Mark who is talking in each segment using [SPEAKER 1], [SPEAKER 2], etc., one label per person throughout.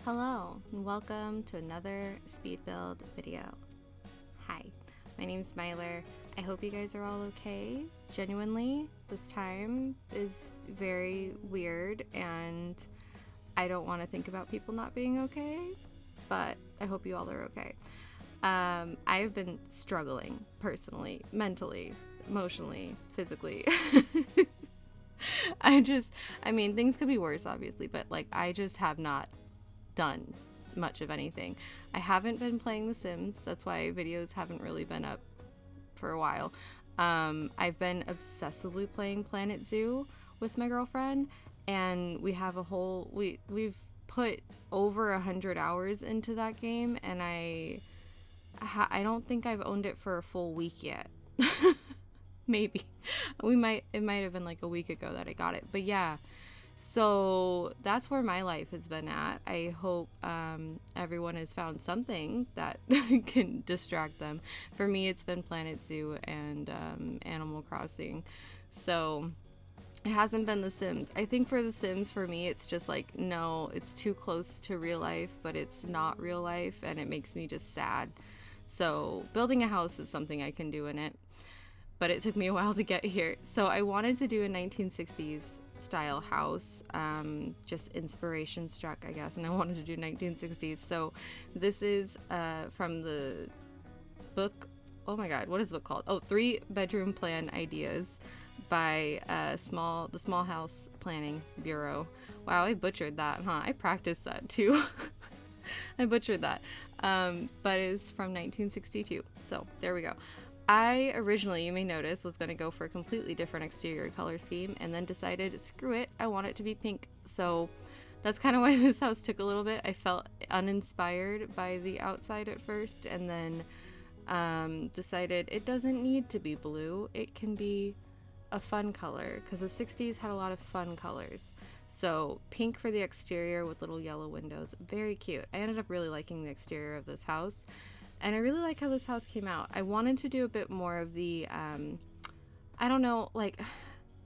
[SPEAKER 1] Hello and welcome to another speed build video. Hi, my name's Myler. I hope you guys are all okay. Genuinely, this time is very weird and I don't want to think about people not being okay, but I hope you all are okay. I've been struggling personally, mentally, emotionally, physically. Things could be worse obviously, but I just have not done much of anything. I haven't been playing The Sims. That's why videos haven't really been up for a while. I've been obsessively playing Planet Zoo with my girlfriend, and we have we've put over 100 hours into that game, and I don't think I've owned it for a full week yet. Maybe it might have been like a week ago that I got it, but yeah. So that's where my life has been at. I hope everyone has found something that can distract them. For me, it's been Planet Zoo and Animal Crossing. So it hasn't been The Sims. I think for The Sims, for me, it's just like, no, it's too close to real life, but it's not real life, and it makes me just sad. So building a house is something I can do in it, but it took me a while to get here. So I wanted to do a 1960s style house, just inspiration struck, I guess, and I wanted to do 1960s. So this is from the book, oh my god, what is the book called? Oh, 3-Bedroom Plan Ideas by the Small House Planning Bureau. Wow, I butchered that, huh? I practiced that too. I butchered that, but it's from 1962. So there we go. I originally, you may notice, was going to go for a completely different exterior color scheme, and then decided, screw it, I want it to be pink. So that's kind of why this house took a little bit. I felt uninspired by the outside at first, and then decided it doesn't need to be blue. It can be a fun color, because the 60s had a lot of fun colors. So pink for the exterior with little yellow windows. Very cute. I ended up really liking the exterior of this house. And I really like how this house came out. I wanted to do a bit more of the, I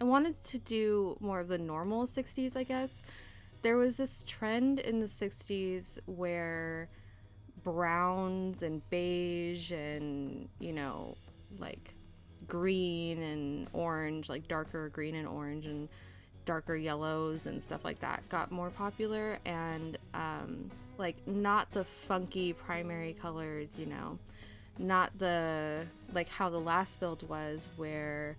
[SPEAKER 1] wanted to do more of the normal 60s, I guess. There was this trend in the 60s where browns and beige and, green and orange, like darker green and orange and darker yellows and stuff like that got more popular, and not the funky primary colors, not the how the last build was, where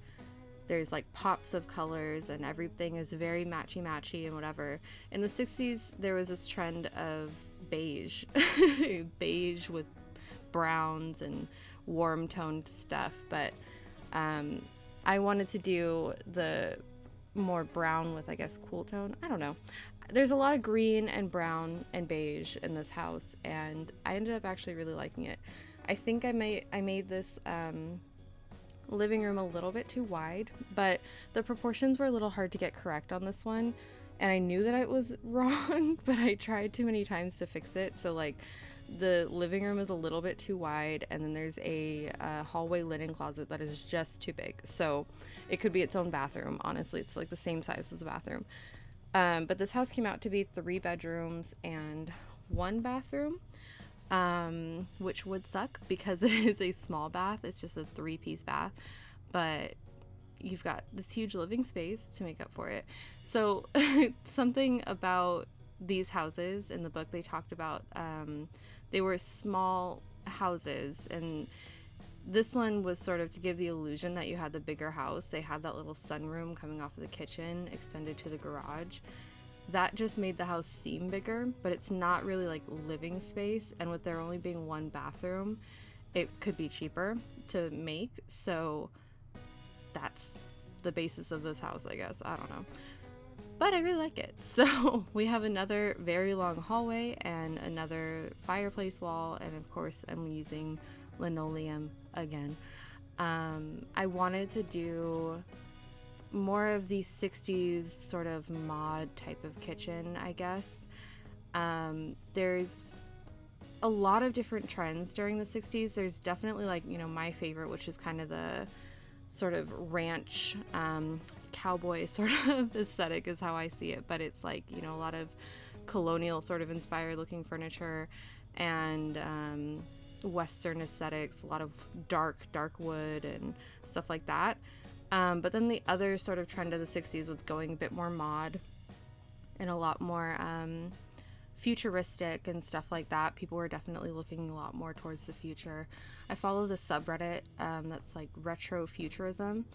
[SPEAKER 1] there's pops of colors and everything is very matchy and whatever. In the 60s there was this trend of beige beige with browns and warm toned stuff, but I wanted to do the more brown with, I guess, cool tone. I don't know. There's a lot of green and brown and beige in this house, and I ended up actually really liking it. I think I made this living room a little bit too wide, but the proportions were a little hard to get correct on this one, and I knew that I was wrong, but I tried too many times to fix it. So the living room is a little bit too wide, and then there's a hallway linen closet that is just too big, so it could be its own bathroom. Honestly, it's the same size as a bathroom. But this house came out to be 3 bedrooms and 1 bathroom, which would suck because it is a small bath. It's just a 3-piece bath, but you've got this huge living space to make up for it. So something about these houses in the book, they talked about they were small houses, and this one was sort of to give the illusion that you had the bigger house. They had that little sunroom coming off of the kitchen extended to the garage. That just made the house seem bigger, but it's not really living space, and with there only being 1 bathroom, it could be cheaper to make. So that's the basis of this house, I guess. I don't know, but I really like it. So we have another very long hallway and another fireplace wall, and of course I'm using linoleum again. I wanted to do more of the 60s sort of mod type of kitchen, I guess. There's a lot of different trends during the 60s. There's definitely my favorite, which is kind of the sort of ranch cowboy sort of aesthetic is how I see it, but it's a lot of colonial sort of inspired looking furniture, and Western aesthetics, a lot of dark wood and stuff like that. But then the other sort of trend of the 60s was going a bit more mod and a lot more futuristic and stuff like that. People were definitely looking a lot more towards the future. I follow the subreddit that's like retro futurism,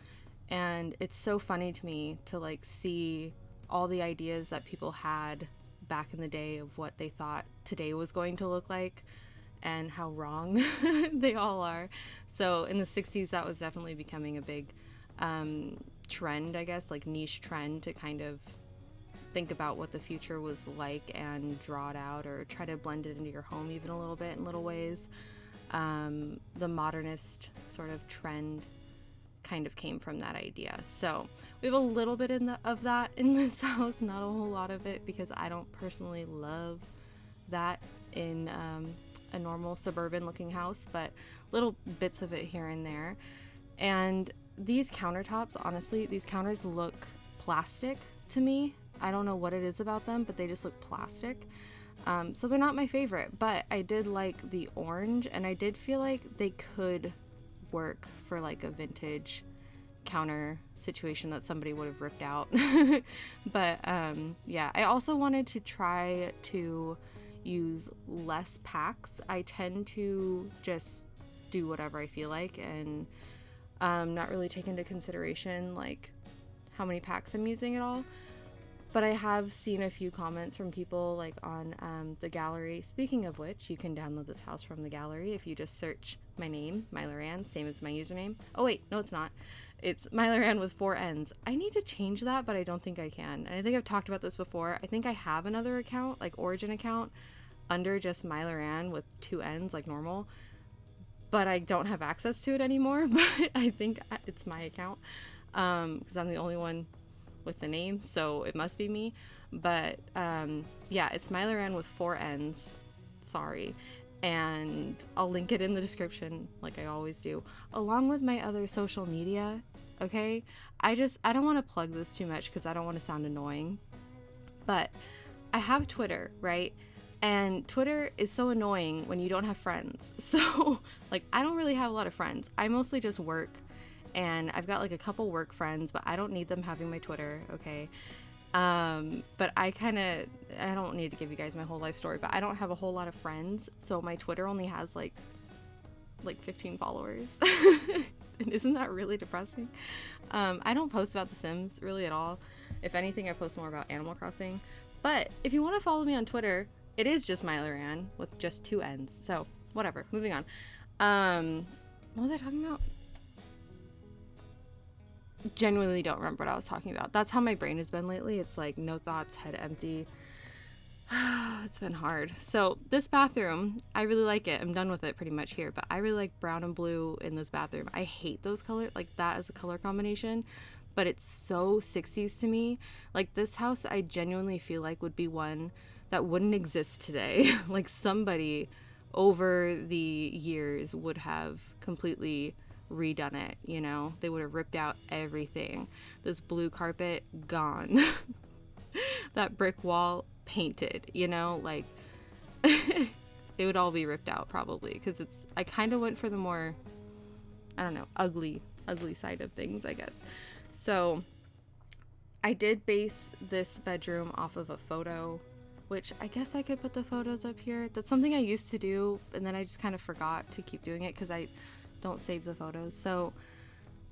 [SPEAKER 1] and it's so funny to me to like see all the ideas that people had back in the day of what they thought today was going to look like and how wrong they all are. So in the 60s, that was definitely becoming a big trend, I guess, like niche trend, to kind of think about what the future was like and draw it out or try to blend it into your home even a little bit in little ways. The modernist sort of trend kind of came from that idea. So we have a little bit of that in this house, not a whole lot of it, because I don't personally love that in a normal suburban looking house, but little bits of it here and there. And these countertops, honestly, these counters look plastic to me. I don't know what it is about them, but they just look plastic. So they're not my favorite, but I did like the orange, and I did feel like they could work for like a vintage counter situation that somebody would have ripped out. But yeah, I also wanted to try to use less packs. I tend to just do whatever I feel like and not really take into consideration like how many packs I'm using at all. But I have seen a few comments from people like on the gallery. Speaking of which, you can download this house from the gallery if you just search my name, myloranne, same as my username. Oh wait, no it's not. It's myloranne with 4 N's. I need to change that, but I don't think I can. And I think I've talked about this before. I think I have another account, like Origin account, under just myloranne with 2 N's like normal. But I don't have access to it anymore, but I think it's my account because I'm the only one with the name, so it must be me. But yeah, it's myloranne with 4 N's. Sorry. And I'll link it in the description like I always do, along with my other social media. Okay, I don't want to plug this too much because I don't want to sound annoying, but I have Twitter, right? And Twitter is so annoying when you don't have friends. So like I don't really have a lot of friends. I mostly just work, and I've got like a couple work friends, but I don't need them having my Twitter, okay? But I don't need to give you guys my whole life story, but I don't have a whole lot of friends, so my Twitter only has like 15 followers. And isn't that really depressing? I don't post about The Sims really at all. If anything, I post more about Animal Crossing. But if you want to follow me on Twitter, it is just myloranne with just 2 N's. So whatever, moving on. What was I talking about? Genuinely don't remember what I was talking about. That's how my brain has been lately. It's like no thoughts, head empty. It's been hard. So this bathroom, I really like it. I'm done with it pretty much here, but I really like brown and blue in this bathroom. I hate those colors, like that as a color combination, but it's so 60s to me. Like this house, I genuinely feel like would be one that wouldn't exist today. Like somebody over the years would have completely redone it, you know? They would have ripped out everything. This blue carpet, gone. That brick wall, painted, you know? Like, it would all be ripped out probably, because I kind of went for the more, I don't know, ugly side of things, I guess. So, I did base this bedroom off of a photo, which I guess I could put the photos up here. That's something I used to do, and then I just kind of forgot to keep doing it because I don't save the photos. So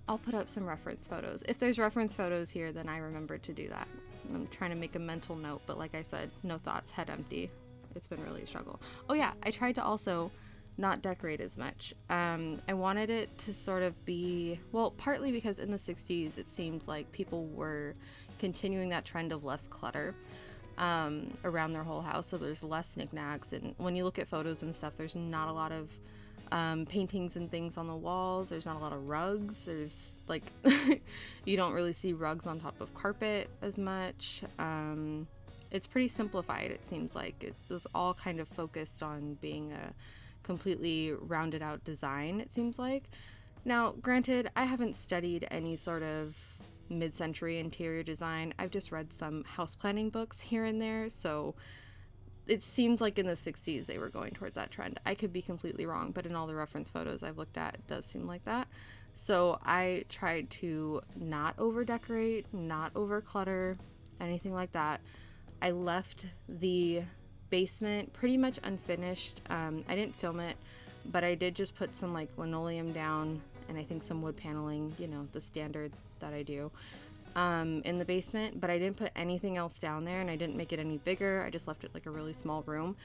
[SPEAKER 1] I'll put up some reference photos. If there's reference photos here, then I remember to do that. I'm trying to make a mental note, but like I said, no thoughts, head empty. It's been really a struggle. Oh yeah, I tried to also not decorate as much. I wanted it to sort of be, well, partly because in the 60s it seemed like people were continuing that trend of less clutter around their whole house, so there's less knickknacks, and when you look at photos and stuff, there's not a lot of paintings and things on the walls. There's not a lot of rugs. There's like you don't really see rugs on top of carpet as much. It's pretty simplified, it seems like. It was all kind of focused on being a completely rounded out design, it seems like. Now, granted, I haven't studied any sort of mid-century interior design. I've just read some house planning books here and there, so it seems like in the 60s they were going towards that trend. I could be completely wrong, but in all the reference photos I've looked at, it does seem like that. So I tried to not over decorate, not over clutter, anything like that. I left the basement pretty much unfinished. I didn't film it, but I did just put some like linoleum down and I think some wood paneling, you know, the standard that I do, in the basement, but I didn't put anything else down there and I didn't make it any bigger. I just left it like a really small room,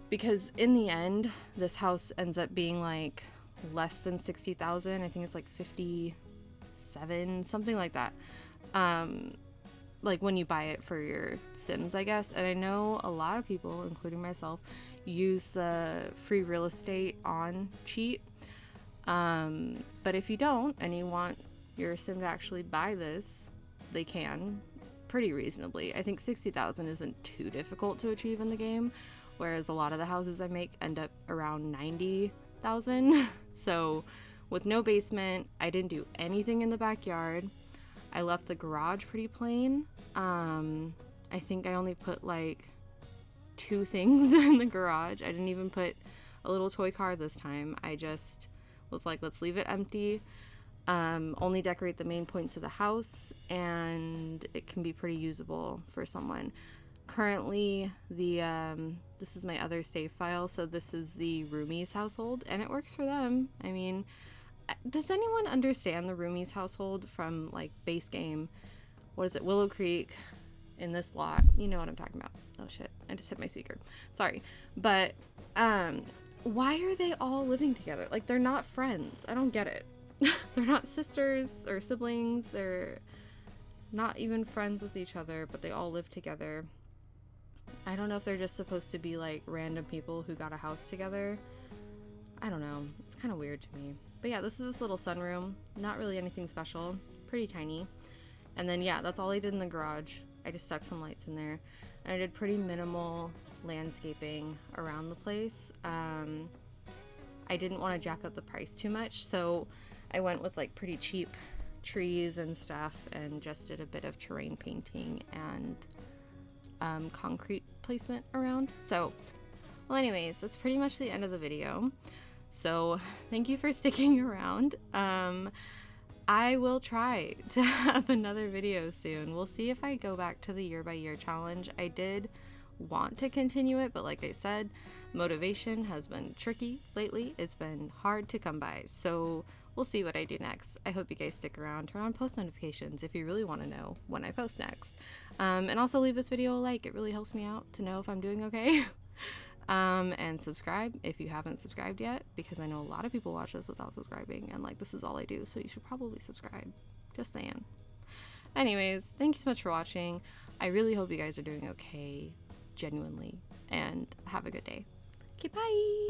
[SPEAKER 1] because in the end this house ends up being like less than 60,000. I think it's like 57, something like that. Like when you buy it for your Sims, I guess. And I know a lot of people, including myself, use the free real estate on cheat. But if you don't and you want your Sim to actually buy this, they can pretty reasonably. I think 60,000 isn't too difficult to achieve in the game, whereas a lot of the houses I make end up around 90,000. So with no basement, I didn't do anything in the backyard. I left the garage pretty plain. I think I only put like 2 things in the garage. I didn't even put a little toy car this time. I just was like, let's leave it empty. Only decorate the main points of the house, and it can be pretty usable for someone. Currently, this is my other save file, so this is the roomies household, and it works for them. I mean, does anyone understand the roomies household from like base game? What is it? Willow Creek in this lot. You know what I'm talking about. Oh shit, I just hit my speaker. Sorry. But why are they all living together? Like, they're not friends. I don't get it. They're not sisters or siblings. They're not even friends with each other, but they all live together. I don't know if they're just supposed to be like random people who got a house together. I don't know. It's kind of weird to me. But yeah, this is this little sunroom. Not really anything special. Pretty tiny. And then yeah, that's all I did in the garage. I just stuck some lights in there. And I did pretty minimal landscaping around the place. I didn't want to jack up the price too much, so I went with like pretty cheap trees and stuff and just did a bit of terrain painting and concrete placement around. So, well, anyways, that's pretty much the end of the video. So thank you for sticking around. I will try to have another video soon. We'll see if I go back to the year by year challenge. I did want to continue it, but like I said, motivation has been tricky lately. It's been hard to come by. So we'll see what I do next. I hope you guys stick around. Turn on post notifications if you really want to know when I post next. And also leave this video a like. It really helps me out to know if I'm doing okay. And subscribe if you haven't subscribed yet, because I know a lot of people watch this without subscribing, and like, this is all I do, so you should probably subscribe. Just saying. Anyways, thank you so much for watching. I really hope you guys are doing okay, genuinely, and have a good day. Okay, bye!